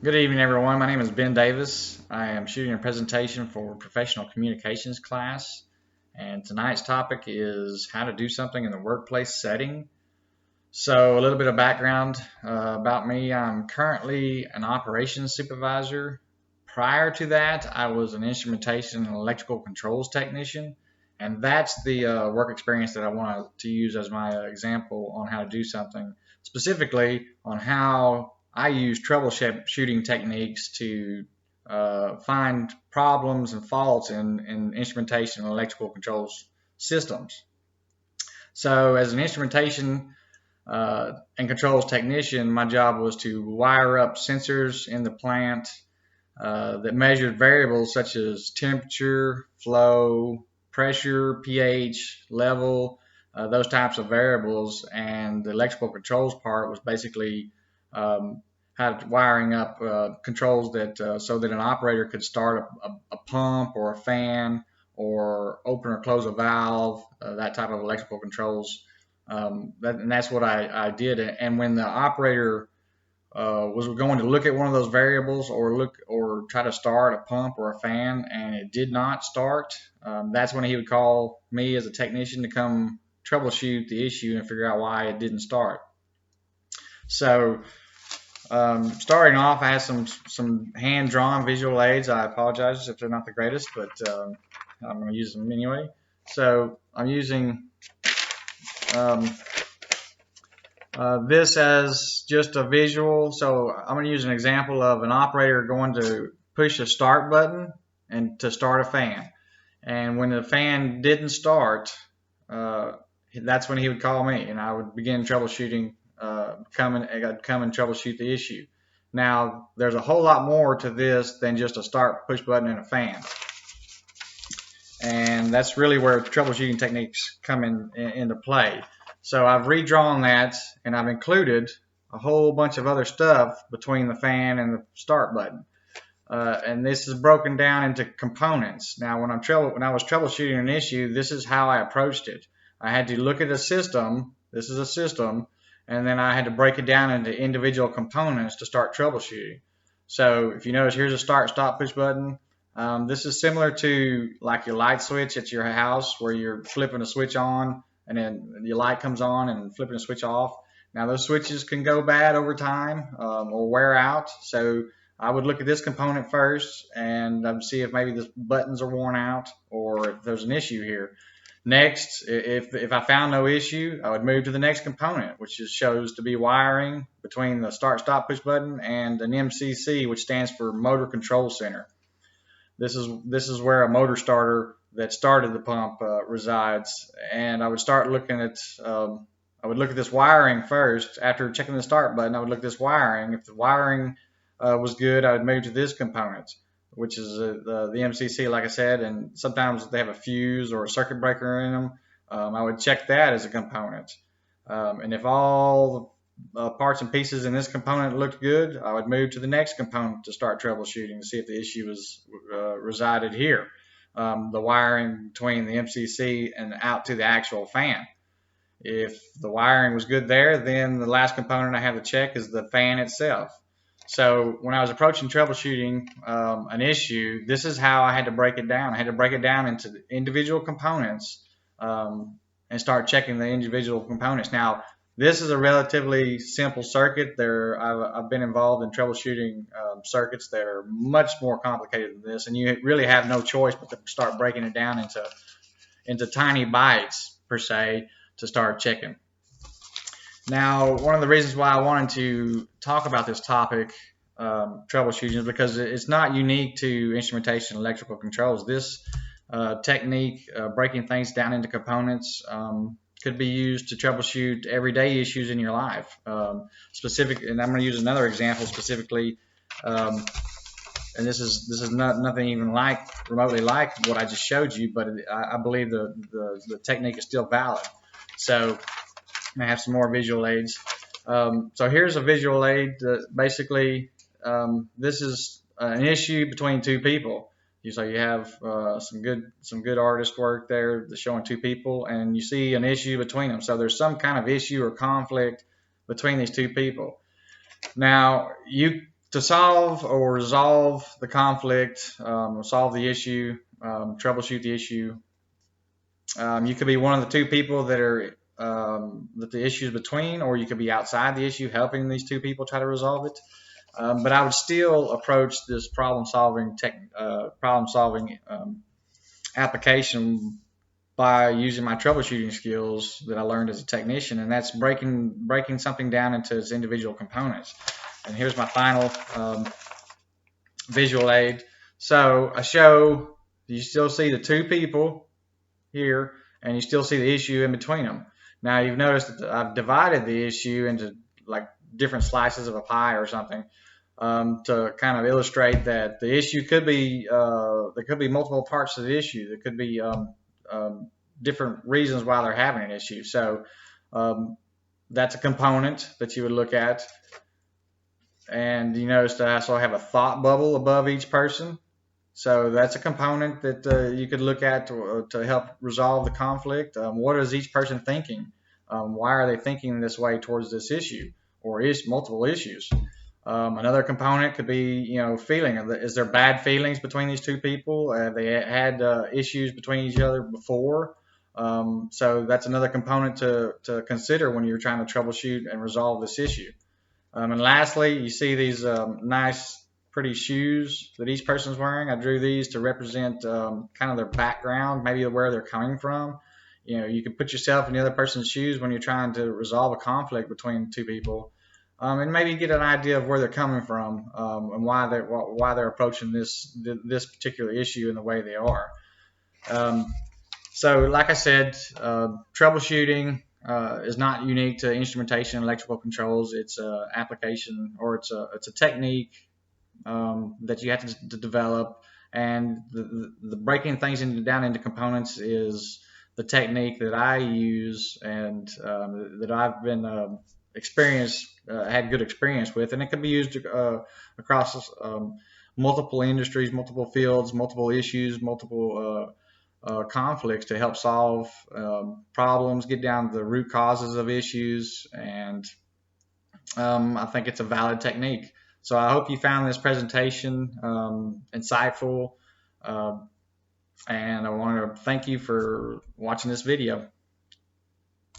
Good evening, everyone. My name is Ben Davis. I am shooting a presentation for professional communications class, and tonight's topic is how to do something in the workplace setting. So, a little bit of background about me. I'm currently an operations supervisor. Prior to that, I was an instrumentation and electrical controls technician, and that's the work experience that I want to use as my example on how to do something, specifically on how I use troubleshooting techniques to find problems and faults in instrumentation and electrical controls systems. So, as an instrumentation and controls technician, my job was to wire up sensors in the plant that measured variables such as temperature, flow, pressure, pH, level, those types of variables. And the electrical controls part was basically had wiring up controls that so that an operator could start a pump or a fan or open or close a valve, that type of electrical controls. And that's what I did. And when the operator was going to look at one of those variables or try to start a pump or a fan and it did not start, that's when he would call me as a technician to come troubleshoot the issue and figure out why it didn't start. So starting off, I had some hand-drawn visual aids. I apologize if they're not the greatest, but I'm going to use them anyway. So I'm using this as just a visual. So I'm going to use an example of an operator going to push a start button and to start a fan. And when the fan didn't start, that's when he would call me, and I would begin troubleshooting. I'd come and troubleshoot the issue. Now, there's a whole lot more to this than just a start, push button, and a fan. And that's really where troubleshooting techniques come into play. So I've redrawn that, and I've included a whole bunch of other stuff between the fan and the start button. And this is broken down into components. Now, when I was troubleshooting an issue, this is how I approached it. I had to look at a system. This is a system. And then I had to break it down into individual components to start troubleshooting. So if you notice, here's a start, stop, push button. This is similar to like your light switch at your house where you're flipping a switch on and then your light comes on and flipping a switch off. Now those switches can go bad over time or wear out. So I would look at this component first and see if maybe the buttons are worn out or if there's an issue here. Next, if I found no issue, I would move to the next component, which shows to be wiring between the start, stop, push button and an MCC, which stands for Motor Control Center. This is where a motor starter that started the pump resides, and I would start looking at I would look at this wiring first. After checking the start button, I would look at this wiring. If the wiring was good, I would move to this component, which is the MCC, like I said, and sometimes they have a fuse or a circuit breaker in them. I would check that as a component. And if all the parts and pieces in this component looked good, I would move to the next component to start troubleshooting to see if the issue was resided here. The wiring between the MCC and out to the actual fan. If the wiring was good there, then the last component I have to check is the fan itself. So when I was approaching troubleshooting an issue, this is how I had to break it down. I had to break it down into the individual components and start checking the individual components. Now, this is a relatively simple circuit. I've been involved in troubleshooting circuits that are much more complicated than this, and you really have no choice but to start breaking it down into tiny bites, per se, to start checking. Now, one of the reasons why I wanted to talk about this topic, troubleshooting, is because it's not unique to instrumentation and electrical controls. This technique, breaking things down into components, could be used to troubleshoot everyday issues in your life. And I'm going to use another example specifically, and this is nothing even remotely like what I just showed you, but I believe the technique is still valid. So I have some more visual aids. So here's a visual aid. Basically, this is an issue between two people. So you have some good artist work there that's showing two people, and you see an issue between them. So there's some kind of issue or conflict between these two people. Now, you To solve or resolve the conflict, solve the issue, troubleshoot the issue, you could be one of the two people that are that the issue is between, or you could be outside the issue helping these two people try to resolve it. But I would still approach this problem solving application by using my troubleshooting skills that I learned as a technician, and that's breaking something down into its individual components. And here's my final visual aid. So I show you still see the two people here, and you still see the issue in between them. Now you've noticed that I've divided the issue into like different slices of a pie or something, to kind of illustrate that the issue could be there could be multiple parts of the issue. There could be different reasons why they're having an issue. So that's a component that you would look at. And you notice that I also have a thought bubble above each person. So that's a component that you could look at to help resolve the conflict. What is each person thinking? Why are they thinking this way towards this issue or multiple issues? Another component could be, feeling. Is there bad feelings between these two people? Have they had issues between each other before? So that's another component to consider when you're trying to troubleshoot and resolve this issue. And lastly, you see these nice, pretty shoes that each person's wearing. I drew these to represent kind of their background, maybe where they're coming from. You can put yourself in the other person's shoes when you're trying to resolve a conflict between two people, and maybe get an idea of where they're coming from, and why they're approaching this particular issue in the way they are. So, like I said, troubleshooting is not unique to instrumentation and electrical controls. It's an application, or it's a technique that you have to develop, and the breaking things down into components is the technique that I use and that I've been had good experience with, and it can be used across multiple industries, multiple fields, multiple issues, multiple conflicts to help solve problems, get down to the root causes of issues, and I think it's a valid technique. So I hope you found this presentation insightful, and I want to thank you for watching this video.